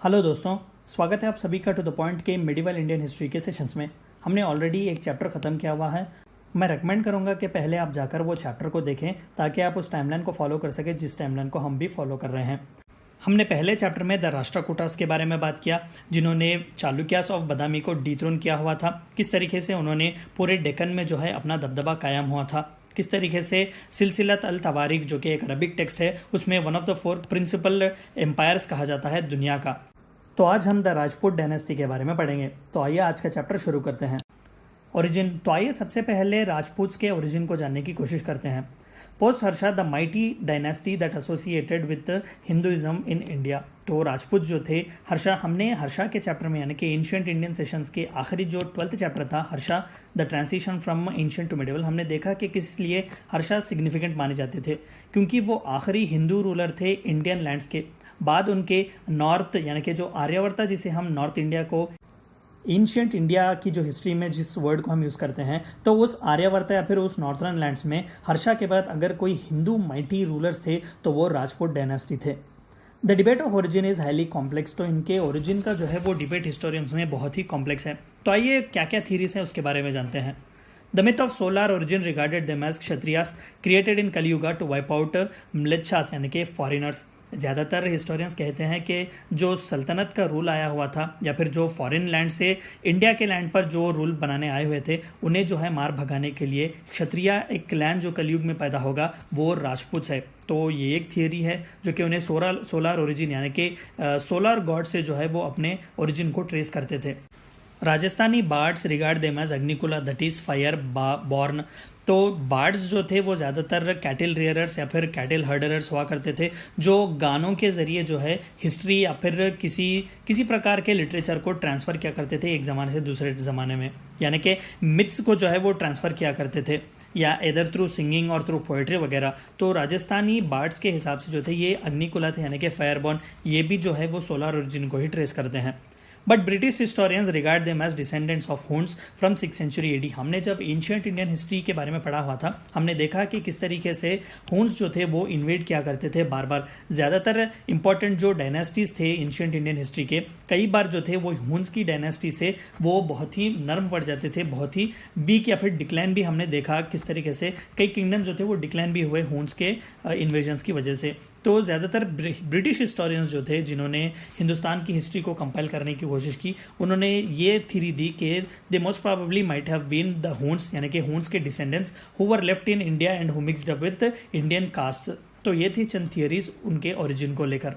Hello दोस्तों, स्वागत है आप सभी का टू द पॉइंट के मिडिवल इंडियन हिस्ट्री के सेशंस में। हमने ऑलरेडी एक चैप्टर ख़त्म किया हुआ है। मैं रेकमेंड करूंगा कि पहले आप जाकर वो चैप्टर को देखें ताकि आप उस टाइमलाइन को फॉलो कर सकें जिस टाइमलाइन को हम भी फॉलो कर रहे हैं। हमने पहले चैप्टर में द राष्ट्रकूटास के बारे में बात किया, जिन्होंने चालुक्यास ऑफ बदामी को डिथ्रोन किया हुआ था। किस तरीके से उन्होंने पूरे डेक्कन में जो है अपना दबदबा कायम हुआ था, किस तरीके से सिलसिलत अल तवारीख जो कि एक अरबिक टेक्स्ट है उसमें one of the 4 principal empires कहा जाता है दुनिया का। तो आज हम द राजपूत डायनेस्टी के बारे में पढ़ेंगे। तो आइए आज का चैप्टर शुरू करते हैं। ओरिजिन। तो आइए सबसे पहले राजपूत के ओरिजिन को जानने की कोशिश करते हैं। Post Harsha the mighty dynasty that associated with Hinduism in India. तो राजपूत जो थे, हमने हर्षा के चैप्टर में यानी कि एंशिएंट इंडियन सेशंस के आखिरी जो 12th चैप्टर था Harsha the transition from ancient to medieval, हमने देखा कि किस लिए हर्षा सिग्निफिकेंट माने जाते थे, क्योंकि वो आखिरी हिंदू रूलर थे इंडियन लैंड्स के। बाद उनके नॉर्थ यानी कि जो आर्यावर्ता, जिसे हम नॉर्थ इंडिया को एंशिएंट इंडिया की जो हिस्ट्री में जिस वर्ड को हम यूज़ करते हैं, तो उस आर्यावर्ता या फिर उस नॉर्थर्न लैंड्स में हर्षा के बाद अगर कोई हिंदू माइटी रूलर्स थे तो वो राजपूत डायनेस्टी थे। The debate of origin is highly complex. तो इनके ओरिजिन का जो है वो डिबेट हिस्टोरियंस में बहुत ही कॉम्प्लेक्स है। तो आइए क्या क्या थीरीज हैं उसके बारे में जानते हैं। The myth of solar origin regarded them as Kshatriyas created in Kali Yuga to wipe out Mlechas यानी कि फॉरेनर्स। ज़्यादातर हिस्टोरियंस कहते हैं कि जो सल्तनत का रूल आया हुआ था या फिर जो फॉरेन लैंड से इंडिया के लैंड पर जो रूल बनाने आए हुए थे, उन्हें जो है मार भगाने के लिए क्षत्रिय एक क्लैन जो कलयुग में पैदा होगा वो राजपूत है। तो ये एक थियरी है जो कि उन्हें सोलर ओरिजिन यानी कि सोलर गॉड से जो है वो अपने ओरिजिन को ट्रेस करते थे। Rajasthani bards regard them as Agnikula that is fire born. तो बार्ड्स जो थे वो ज़्यादातर कैटल रेयरर्स या फिर कैटल हर्डरर्स हुआ करते थे, जो गानों के ज़रिए जो है हिस्ट्री या फिर किसी प्रकार के लिटरेचर को ट्रांसफ़र किया करते थे एक ज़माने से दूसरे ज़माने में, यानी कि मिथ्स को जो है वो ट्रांसफ़र किया करते थे या इधर थ्रू सिंगिंग और थ्रू पोएट्री वगैरह। तो राजस्थानी बार्ड्स के हिसाब से जो थे ये अग्निकुला थे यानी कि फायरबॉर्न, ये भी जो है वो सोलर ओरिजिन को ही ट्रेस करते हैं। But British historians regard them as descendants of Huns from 6th century AD. हमने जब एंशिएंट इंडियन हिस्ट्री के बारे में पढ़ा हुआ था, हमने देखा कि किस तरीके से हुन्स जो थे वो इन्वेड किया करते थे बार बार। ज़्यादातर इंपॉर्टेंट जो डायनेस्टीज थे एंशिएंट इंडियन हिस्ट्री के, कई बार जो थे वो हुन्स की डायनेस्टी से वो बहुत ही नर्म पड़ जाते थे, बहुत ही वीक या फिर डिक्लाइन भी हमने देखा किस तरीके से कई किंगडम जो थे वो डिक्लाइन भी हुए हुन्स के इन्वेजन्स की वजह से। तो ज़्यादातर ब्रिटिश हिस्टोरियंस जो थे जिन्होंने हिंदुस्तान की हिस्ट्री को कंपाइल करने की कोशिश की, उन्होंने ये थ्योरी दी कि they most probably might have been the Huns यानी कि हुन्स के descendants who were left in India and who mixed up with Indian caste. तो ये थी चंद थियरीज उनके ओरिजिन को लेकर।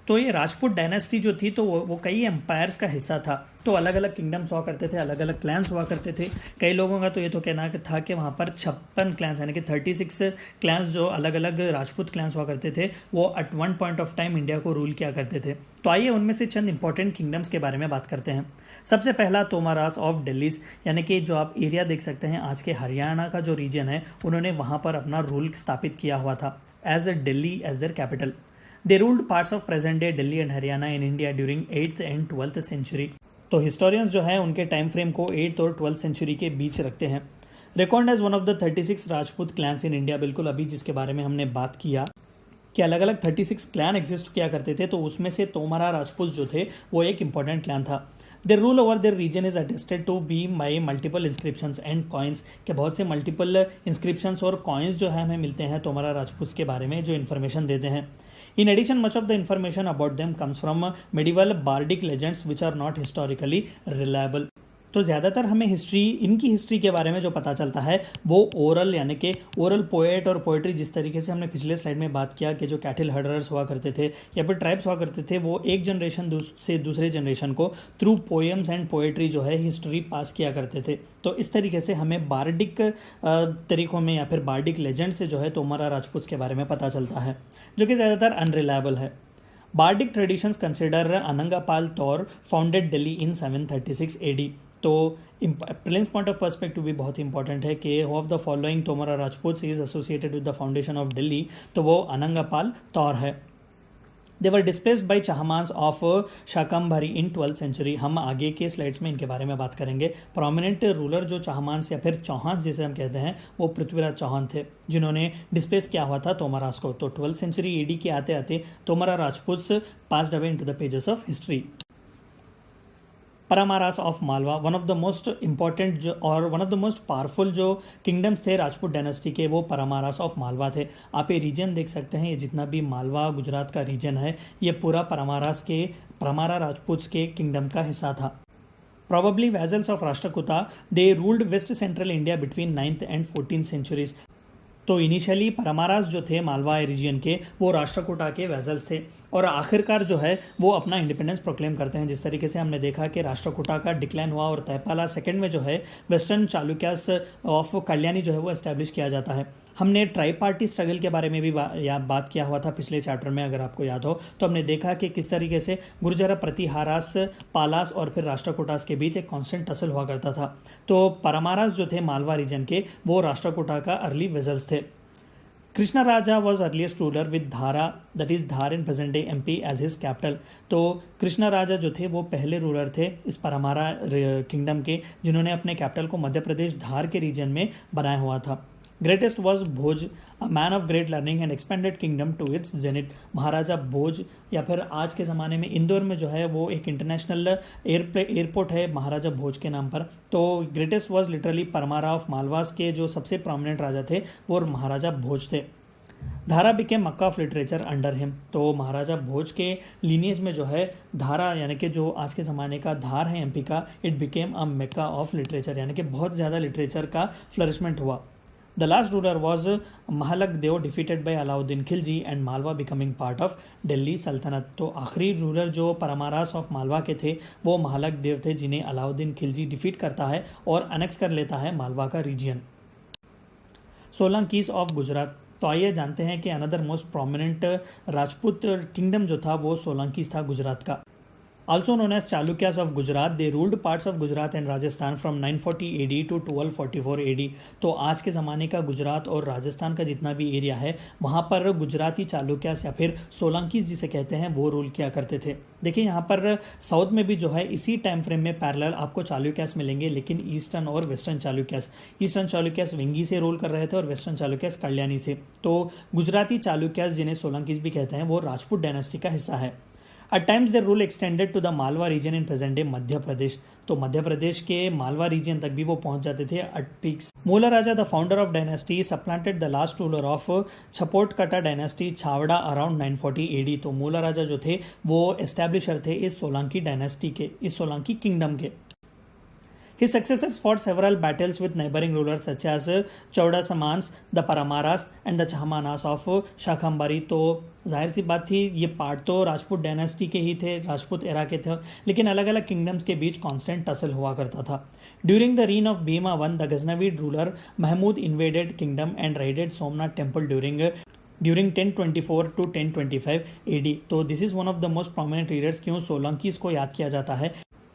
तो ये राजपूत डायनेस्टी जो थी तो वो कई एम्पायर्स का हिस्सा था। तो अलग अलग किंगडम्स हुआ करते थे, अलग अलग क्लैंस हुआ करते थे। कई लोगों का तो ये तो कहना था कि वहाँ पर 56 क्लैंस यानी कि 36 क्लैंस जो अलग अलग राजपूत क्लैंस हुआ करते थे वो at one point of time India को रूल किया करते थे। तो आइए उनमें से चंद इंपॉर्टेंट किंगडम्स के बारे में बात करते हैं। सबसे पहला तोमारास ऑफ दिल्लीज, यानी कि जो आप एरिया देख सकते हैं आज के हरियाणा का जो रीजन है, उन्होंने वहाँ पर अपना रूल स्थापित किया हुआ था as a Delhi as their capital. They ruled parts of present-day Delhi and Haryana in India during 8th and 12th century। तो हिस्टोरियंस जो है उनके टाइम फ्रेम को 8th और 12th सेंचुरी के बीच रखते हैं। Record as one of the 36 Rajput clans in India. बिल्कुल अभी जिसके बारे में हमने बात किया कि अलग अलग 36 क्लैन एग्जिस्ट किया करते थे, तो उसमें से तोमारा राजपूत जो थे वो एक इंपॉर्टेंट क्लैन था। Their rule over their region is attested to be by multiple inscriptions and coins, के बहुत से मल्टीपल इंस्क्रिप्शंस और कॉइन्स जो है हमें मिलते हैं तोमारा राजपूत के बारे में जो इन्फॉर्मेशन देते हैं। In addition, much of the information about them comes from medieval bardic legends which are not historically reliable। तो ज़्यादातर हमें इनकी हिस्ट्री के बारे में जो पता चलता है वो ओरल यानी कि ओरल पोएट और पोएट्री, जिस तरीके से हमने पिछले स्लाइड में बात किया कि जो कैटल हर्डरर्स हुआ करते थे या फिर ट्राइब्स हुआ करते थे, वो एक जनरेशन से दूसरे जनरेशन को थ्रू पोएम्स एंड पोएट्री जो है हिस्ट्री पास किया करते थे। तो इस तरीके से हमें बार्डिक तरीक़ों में या फिर बार्डिक लेजेंड से जो है तोमारा राजपूत के बारे में पता चलता है, जो कि ज़्यादातर अनरिलायबल है। Bardic traditions consider Anangapal Tomar founded Delhi in 736 AD। तो प्रिलिम्स पॉइंट ऑफ पर्सपेक्टिव भी बहुत इंपॉर्टेंट है कि of the following Tomara Rajput is associated with the foundation of Delhi, तो वो अनंगापाल तौर है। They were displaced by Chahamanas of Shakambhari in 12th century. हम आगे के स्लाइड्स में इनके बारे में बात करेंगे। प्रोमिनेंट रूलर जो चहमान्स या फिर चौहान जिसे हम कहते हैं वो पृथ्वीराज चौहान थे, जिन्होंने डिस्प्लेस किया हुआ था तोमरास को। तो 12th सेंचुरी एडी के आते आते Tomara Rajputs passed away into the pages of history. Paramaras of Malwa, one of the most important जो और one of the most powerful जो किंगडम्स थे राजपूत डायनेस्टी के, वो परमारास ऑफ मालवा थे। आप ये रीजन देख सकते हैं, ये जितना भी मालवा गुजरात का रीजन है ये पूरा परमारा राजपूत के किंगडम का हिस्सा था। Probably vassals of Rashtrakuta, they ruled west central India between 9th and 14th centuries। तो इनिशियली परमारास जो थे मालवा रीजन के, वो राष्ट्रकूटा के वेजल्स थे और आखिरकार जो है वो अपना इंडिपेंडेंस प्रोक्लेम करते हैं। जिस तरीके से हमने देखा कि राष्ट्रकूटा का डिक्लाइन हुआ और तैपाला सेकंड में जो है वेस्टर्न चालुक्यास ऑफ कल्याणी जो है वो एस्टैब्लिश किया जाता है। हमने ट्राई पार्टी स्ट्रगल के बारे में भी बात किया हुआ था पिछले चैप्टर में, अगर आपको याद हो तो हमने देखा कि किस तरीके से गुर्जर प्रतिहारास, पालास और फिर राष्ट्रकूटास के बीच एक कांस्टेंट टसल हुआ करता था। तो परमारास जो थे मालवा रीजन के, वो राष्ट्रकूटा का अर्ली वेजल्स थे। Krishna Raja was earliest ruler with Dhara, that is Dhar in present day MP as his capital. तो कृष्णा राजा जो थे वो पहले रूलर थे इस परमारा किंगडम के, जिन्होंने अपने कैपिटल को मध्य प्रदेश धार के रीजन में बनाया हुआ था। Greatest was Bhoj, a man of great learning and expanded kingdom to its zenith. Maharaja Bhoj, या फिर आज के ज़माने में इंदौर में जो है वो एक इंटरनेशनल एयरपोर्ट है महाराजा भोज के नाम पर। तो greatest was literally Paramara of Malwas के जो सबसे प्रोमिनेंट राजा थे वो महाराजा भोज थे। धारा became Mecca of literature under him. तो महाराजा भोज के लीनियज में जो है धारा, यानी कि जो आज के ज़माने का धार है एमपी का, it became a Mecca of literature, यानी कि बहुत ज़्यादा लिटरेचर का फ्लरिशमेंट हुआ। The last ruler was Mahlak Dev, defeated by Alauddin Khilji and Malwa becoming part of Delhi Sultanate. तो आखिरी रूलर जो परमारास ऑफ मालवा के थे वो महलक देव थे, जिन्हें अलाउद्दीन खिलजी डिफीट करता है और अनेक्स कर लेता है मालवा का रीजन। सोलंकीज ऑफ गुजरात। तो आइए जानते हैं कि another most prominent Rajput kingdom जो था वो सोलंकीज था गुजरात का। Also known as Chalukyas of Gujarat, they ruled parts of Gujarat and Rajasthan from 940 AD to 1244 AD। तो आज के ज़माने का गुजरात और राजस्थान का जितना भी एरिया है वहाँ पर गुजराती चालुक्यास या फिर सोलंकीज जिसे कहते हैं वो रूल किया करते थे। देखिए यहाँ पर साउथ में भी जो है इसी टाइम फ्रेम में पैरेलल आपको चालुक्यास मिलेंगे, लेकिन ईस्टर्न और वेस्टर्न चालुक्यास विंगी से रूल कर रहे थे और वेस्टर्न चालुक्यास कल्याणी से। तो गुजराती चालुक्यास जिन्हें सोलंकीज भी कहते हैं वो राजपूत डायनेस्टी का हिस्सा है। At times their rule extended to the Malwa region in present day Madhya Pradesh. तो मध्य प्रदेश के मालवा रीजन तक भी वो पहुंच जाते थे at peaks। Mula Raja the founder of dynasty supplanted the last ruler of Chapotkata dynasty Chavda around 940 AD। तो मूला राजा जो थे वो एस्टैब्लिशर थे इस सोलंकी डायनेस्टी के, इस सोलंकी किंगडम के। His successors fought several battles with neighboring rulers such as Chaudasamans, the Paramaras and the Chahmanas of Shakambhari. तो जाहिर सी बात थी ये पार्ट तो राजपूत डायनेस्टी के ही थे, राजपूत एरा के थे, लेकिन अलग अलग किंगडम्स के बीच कांस्टेंट टसल हुआ करता था। During the reign of Bhima one, the Ghaznavi ruler Mahmud invaded kingdom and raided Somnath temple during 1024 to 1025 AD। तो this is one of the most prominent raiders. क्यों सोलंकीज को याद किया जाता है?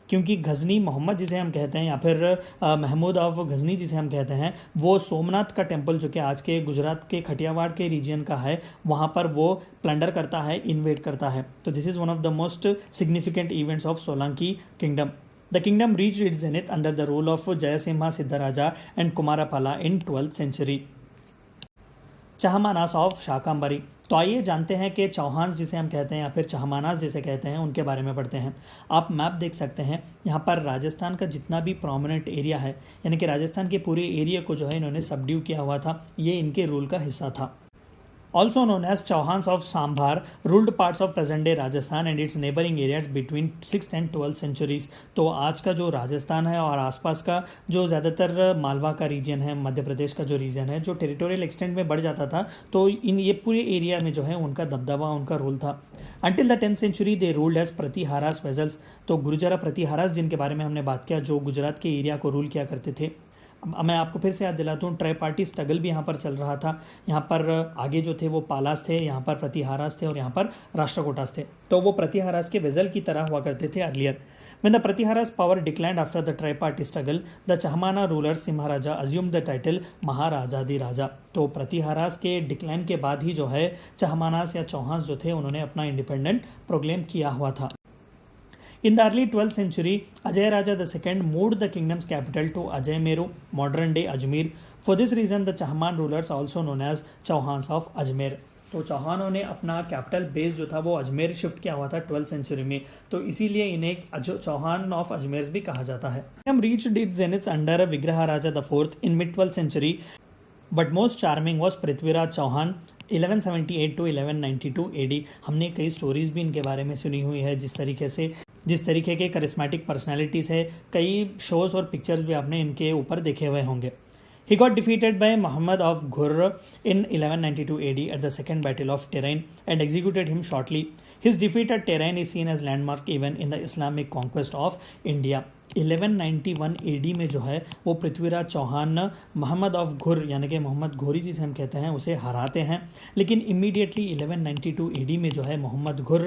क्योंकि गजनी मोहम्मद जिसे हम कहते हैं या फिर महमूद ऑफ गजनी जिसे हम कहते हैं, वो सोमनाथ का टेम्पल जो कि आज के गुजरात के खटियावाड़ के रीजन का है, वहाँ पर वो प्लंडर करता है, इन्वेड करता है। तो this is one of the most significant events of Solanki kingdom. The kingdom reached its zenith under the rule of Jayasimha Siddharaja and Kumarapala in 12th century. Chahamanas of Shakambhari. तो आइए जानते हैं कि चौहान जिसे हम कहते हैं या फिर चहमानास जिसे कहते हैं उनके बारे में पढ़ते हैं। आप मैप देख सकते हैं, यहाँ पर राजस्थान का जितना भी प्रोमिनेंट एरिया है, यानी कि राजस्थान के पूरे एरिया को जो है इन्होंने सबड्यू किया हुआ था, ये इनके रूल का हिस्सा था। Also known as Chauhans of Sambhar, ruled parts of present-day Rajasthan and its neighboring areas between 6th and 12th centuries। तो आज का जो राजस्थान है और आसपास का जो ज़्यादातर मालवा का रीजन है, मध्य प्रदेश का जो रीजन है, जो टेरिटोरियल एक्सटेंट में बढ़ जाता था, तो इन ये पूरे एरिया में जो है उनका दबदबा, उनका रूल था। Until the 10th century they ruled as Pratiharas vessels. तो गुर्जरा प्रतिहारास जिनके बारे में हमने बात किया, जो गुजरात के एरिया को रूल किया करते थे। अब मैं आपको फिर से याद दिलाता हूँ, ट्राई पार्टी स्ट्रगल भी यहाँ पर चल रहा था। यहाँ पर आगे जो थे वो पालास थे, यहाँ पर प्रतिहारास थे और यहाँ पर राष्ट्रकूटास थे। तो वो प्रतिहारास के वेजल की तरह हुआ करते थे earlier. When the Pratiharas power declined after the tri-party struggle, the Chahmana ruler Simharaja assumed the title महाराजाधि राजा। तो प्रतिहारास के डिक्लाइन के बाद ही जो है चहमानास या चौहान जो थे उन्होंने अपना इंडिपेंडेंट प्रोक्लेम किया हुआ था। In the early 12th century, Ajay Raja II moved the kingdom's capital to Ajaymeru, modern day Ajmer. For this reason, the Chahman rulers also known as Chauhans of Ajmer. तो चौहानों ने अपना capital base जो था वो Ajmer shift किया हुआ था 12th century में, तो इसीलिए इन्हें चौहान ऑफ अजमेर भी कहा जाता है। हम reached it's zeniths under Vigraha Raja the fourth in mid 12th century, but most charming was Prithviraj Chauhan 1178 to 1192 AD। हमने कई स्टोरीज भी इनके बारे में सुनी हुई है, जिस तरीके के करिस्मेटिक पर्सनैलिटीज़ है, कई शोज़ और पिक्चर्स भी आपने इनके ऊपर देखे हुए होंगे। He got defeated by Muhammad of Ghurr in 1192 AD at the Second Battle of Terain and executed him shortly. His defeat at Terain is seen as landmark even in the Islamic conquest of India. 1191 AD में जो है वो Prithviraj Chauhan Mohammad of घुर यानी कि मोहम्मद घोरी जिसे हम कहते हैं उसे हराते हैं, लेकिन इमीडिएटली 1192 AD में जो है मोहम्मद घुर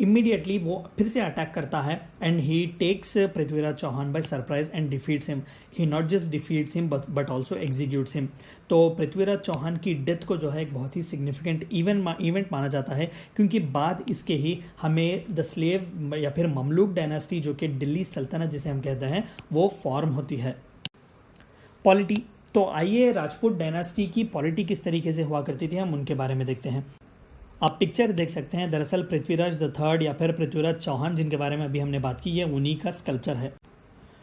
इमीडिएटली वो फिर से अटैक करता है and he takes Prithviraj Chauhan by surprise and defeats him. He not just defeats him but also executes him. तो पृथ्वीराज चौहान की डेथ को जो है एक बहुत ही सिग्निफिकेंट इवेंट माना जाता है, क्योंकि बाद इसके ही हमें द स्लेव या फिर ममलूक डायनास्टी जो कि दिल्ली सल्तनत जिसे हम कहते हैं वो फॉर्म होती है। पॉलिटी, तो आइए राजपूत डायनास्टी की पॉलिटी किस तरीके से हुआ करती थी हम उनके बारे में देखते हैं। आप पिक्चर देख सकते हैं, दरअसल पृथ्वीराज द थर्ड या फिर पृथ्वीराज चौहान जिनके बारे में अभी हमने बात की है उन्हीं का स्कल्पचर है।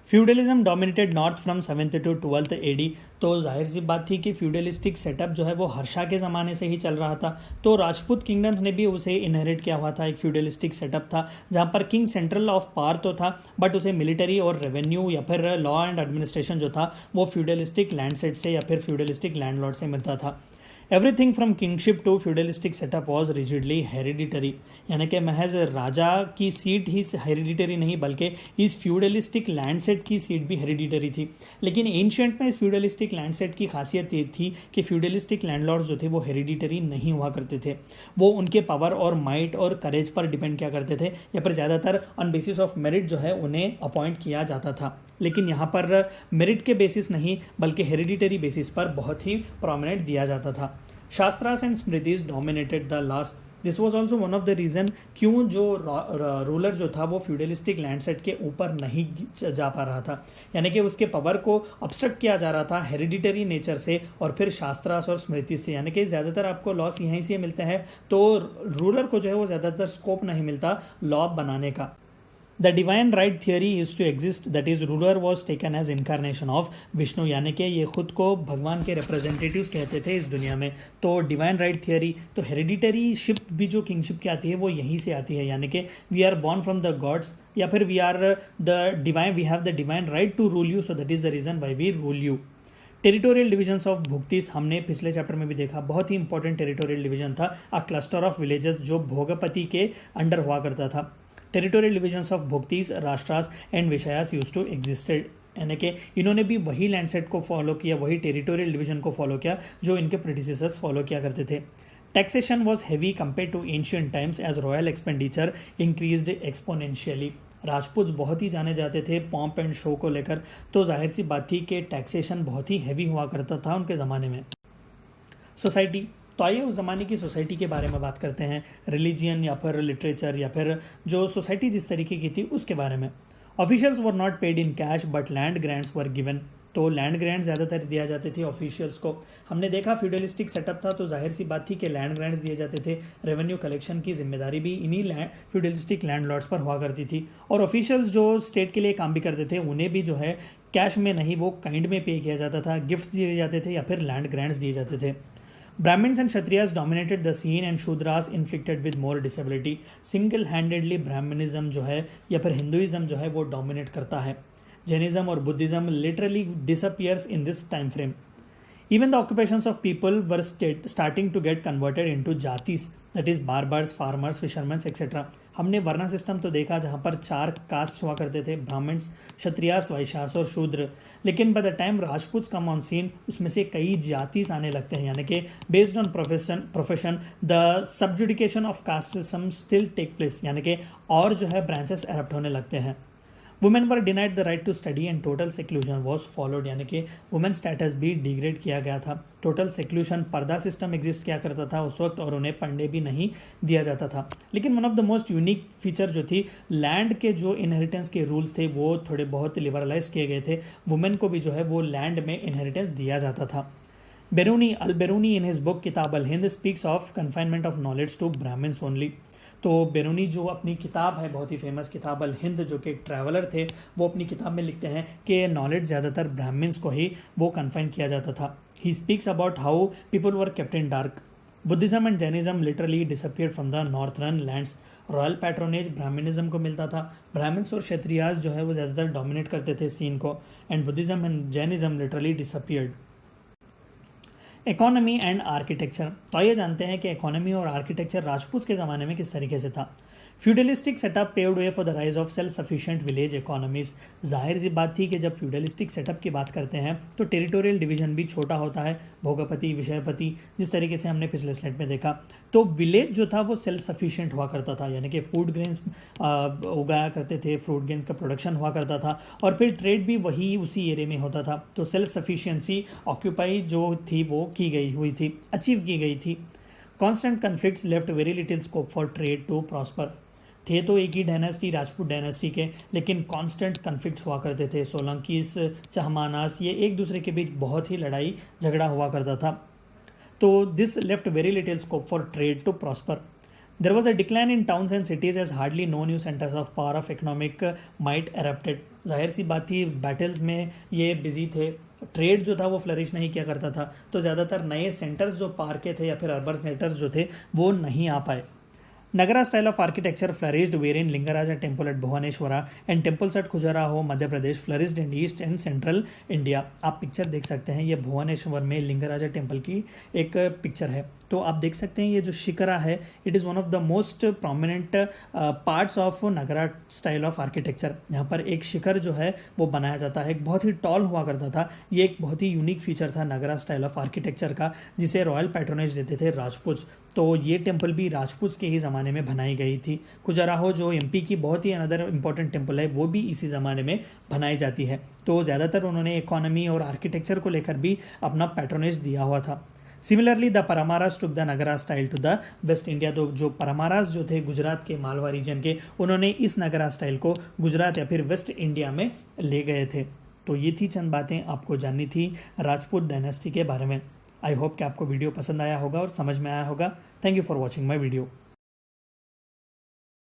Feudalism dominated north from 7th to 12th AD। तो जाहिर सी बात थी कि फ्यूडलिस्टिक सेटअप जो है वो हर्षा के ज़माने से ही चल रहा था, तो राजपूत किंगडम्स ने भी उसे इनहेरिट किया हुआ था। एक फ्यूडलिस्टिक सेटअप था जहाँ पर किंग सेंट्रल ऑफ पावर तो था, बट उसे मिलिट्री और रेवेन्यू या फिर लॉ एंड एडमिनिस्ट्रेशन जो था वो फ्यूडलिस्टिक लैंड सेट से या फिर फ्यूडलिस्टिक लैंडलॉर्ड से मिलता था। Everything from kingship to feudalistic setup was rigidly hereditary, यानी कि महज राजा की सीट ही हेरिडिटरी नहीं बल्कि इस फ्यूडलिस्टिक लैंड सेट की सीट भी हेरिडिटरी थी। लेकिन एंशियंट में इस फ्यूडलिस्टिक लैंड सेट की खासियत ये थी कि फ्यूडलिस्टिक लैंडलॉर्ड्स जो थे वो हेरिडिटरी नहीं हुआ करते थे, वो उनके पावर और माइट और करेज पर डिपेंड किया करते थे, या फिर ज़्यादातर ऑन बेसिस ऑफ मेरिट जो है उन्हें अपॉइंट किया जाता था। लेकिन यहाँ पर मेरिट के बेसिस नहीं बल्कि हेरिडिटरी बेसिस पर बहुत ही प्रोमिनेंट दिया जाता था। Shastras and Smritis dominated the last. This was also one of the reason क्यों जो रूलर जो था वो फ्यूडलिस्टिक लैंड सेट के ऊपर नहीं जा पा रहा था, यानी कि उसके पावर को ऑब्स्ट्रक्ट किया जा रहा था हेरिडिटरी नेचर से और फिर शास्त्रास और स्मृति से, यानी कि ज़्यादातर आपको लॉस यहीं से मिलते हैं, तो रूलर को जो है वो ज़्यादातर स्कोप नहीं मिलता लॉ बनाने का। The divine right theory used to exist, that is ruler was taken as incarnation of Vishnu, यानी कि ये खुद को भगवान के रिप्रेजेंटेटिव्स कहते थे इस दुनिया में। तो डिवाइन राइट थियरी, तो हेरिडिटरी शिप भी जो किंगशिप की आती है वो यहीं से आती है, यानी कि we are born from the gods या फिर we are the divine, we have the divine right to rule you, so that is the reason why we rule you. Territorial divisions of bhuktis हमने पिछले चैप्टर में भी देखा, बहुत ही important territorial division था, a cluster of villages जो भोगपति के under हुआ करता था। Territorial divisions of bhuktis, rashtras and vishayas use to existed, यानी कि इन्होंने भी वही लैंडसेट को फॉलो किया, वही टेरिटोरियल डिवीजन को फॉलो किया जो इनके प्रेडिसेसर्स फॉलो किया करते थे। Taxation was heavy compare to ancient times as royal expenditure increased exponentially. Rajput बहुत ही जाने जाते थे पॉम्प एंड शो को लेकर, तो जाहिर सी बात थी कि टैक्सेशन बहुत ही हैवी हुआ करता था उनके ज़माने में। सोसाइटी, तो आइए उस ज़माने की सोसाइटी के बारे में बात करते हैं, रिलीजियन या फिर लिटरेचर या फिर जो सोसाइटी जिस तरीके की थी उसके बारे में। Officials were not paid in cash but land grants were given, तो लैंड ग्रांट्स ज़्यादातर दिया जाते थे ऑफिशियल्स को। हमने देखा फ्यूडलिस्टिक सेटअप था तो जाहिर सी बात थी कि लैंड ग्रांट्स दिए जाते थे, रेवेन्यू कलेक्शन की जिम्मेदारी भी इन्हीं फ्यूडलिस्टिक लैंडलॉर्ड्स पर हुआ करती थी, और ऑफिशियल्स जो स्टेट के लिए काम भी करते थे उन्हें भी जो है कैश में नहीं वो काइंड में पे किया जाता था, गिफ्ट्स दिए जाते थे या फिर लैंड ग्रांट्स दिए जाते थे। Brahmins and Kshatriyas dominated the scene and Shudras inflicted with more disability. Single handedly Brahmanism जो है या फिर हिंदुइज्म जो है वो डोमिनेट करता है। जैनिज्म और Buddhism literally disappears in this time frame. Even the occupations of people were starting to get converted into जातिस, that is barbers, farmers, fishermen, etc. हमने वर्णा सिस्टम तो देखा जहाँ पर 4 कास्ट हुआ करते थे, ब्राह्मण्स, क्षत्रियास, वैश्यास और शूद्र, लेकिन by the time Rajput come on scene उसमें से कई जातिस आने लगते हैं, यानी कि based on profession the subjudication of caste system still take place, यानी कि और जो है ब्रांचेस एरप्ट होने लगते हैं। Women were denied the right to study and total seclusion was followed, यानी कि वुमेन स्टेटस भी डिग्रेड किया गया था। Total seclusion purdah system exist किया करता था उस वक्त और उन्हें पढ़ने भी नहीं दिया जाता था। लेकिन one of the most unique feature जो थी, लैंड के जो इनहेरिटेंस के रूल्स थे वो थोड़े बहुत लिबरलाइज किए गए थे। वुमेन को भी जो है वो लैंड में इनहेरिटेंस दिया जाता था। बेरूनी अल बेरूनी इन his book Kitab al Hind speaks of confinement of knowledge to Brahmins only. तो बेरूनी जो अपनी किताब है, बहुत ही फेमस किताब अल हिंद, जो कि एक ट्रैवलर थे, वो अपनी किताब में लिखते हैं कि नॉलेज ज़्यादातर ब्राह्मण्स को ही वो कन्फाइन किया जाता था। He speaks about how people were kept in dark. Buddhism and Jainism literally disappeared from the northern lands. Royal patronage Brahmanism को मिलता था। ब्राह्मण्स और क्षत्रियास जो है वो ज़्यादातर डोमिनेट करते थे सीन को, and Buddhism and Jainism literally disappeared. Economy and architecture, तो आइए जानते हैं कि इकोनॉमी और आर्किटेक्चर राजपूत के ज़माने में किस तरीके से था। Feudalistic setup paved way for the rise of self sufficient village economies. जाहिर सी बात थी कि जब फ्यूडलिस्टिक सेटअप की बात करते हैं तो टेरिटोरियल डिवीजन भी छोटा होता है, भोगपति, विषयपति, जिस तरीके से हमने पिछले स्लाइड में देखा। तो विलेज जो था वो सेल्फ सफिशिएंट हुआ करता था, यानी कि फूड ग्रेन्स उगाया करते थे, फ्रूट ग्रेन्स का प्रोडक्शन हुआ करता था और फिर ट्रेड भी वही उसी एरिया में होता था। तो सेल्फ सफिशिएंसी ऑक्यूपाई जो थी वो की गई हुई थी, अचीव की गई थी। Constant conflicts left very little scope for trade to prosper. थे तो एक ही डायनेस्टी, राजपूत डायनेस्टी के, लेकिन कांस्टेंट कन्फ्लिक्ट्स हुआ करते थे। सोलंकीस, चहमानास, ये एक दूसरे के बीच बहुत ही लड़ाई झगड़ा हुआ करता था। तो this left very little scope for trade to prosper. There was a decline in towns and cities as hardly no new centres of power of economic might erupted. जाहिर सी बात थी, बैटल्स में ये बिजी थे, ट्रेड जो था वो फ्लरिश नहीं किया करता था, तो ज़्यादातर नए सेंटर्स जो पावर के थे या फिर अर्बन सेंटर्स जो थे वो नहीं आ पाए। Nagara style of architecture flourished wherein Lingaraja temple at Bhuvaneshwara and temples at Khajuraho, Madhya Pradesh flourished in east and central India। आप पिक्चर देख सकते हैं, ये भुवनेश्वर में लिंगराजा टेम्पल की एक पिक्चर है। तो आप देख सकते हैं ये जो शिखरा है, it is one of the most prominent parts of Nagara style of architecture. यहाँ पर एक शिखर जो है वो बनाया जाता है, एक बहुत ही टॉल हुआ करता था। ये एक बहुत ही यूनिक फीचर था नगरा स्टाइल ऑफ आर्किटेक्चर का, जिसे रॉयल पैट्रोनेज देते थे राजपूत। तो ये टेम्पल भी राजपूत के ही ज़माने में बनाई गई थी। खजुराहो जो एमपी की बहुत ही अनदर इंपॉर्टेंट टेम्पल है, वो भी इसी ज़माने में बनाई जाती है। तो ज़्यादातर उन्होंने इकोनॉमी और आर्किटेक्चर को लेकर भी अपना पैट्रोनेज दिया हुआ था। Similarly the Paramaras took the Nagara style to the west India. तो जो परमारास जो थे गुजरात के मालवा रीजन के, उन्होंने इस नगरा स्टाइल को गुजरात या फिर वेस्ट इंडिया में ले गए थे। तो ये थी चंद बातें आपको जाननी थी राजपूत डायनेस्टी के बारे में। आई होप कि आपको वीडियो पसंद आया होगा और समझ में आया होगा। Thank you for watching my video.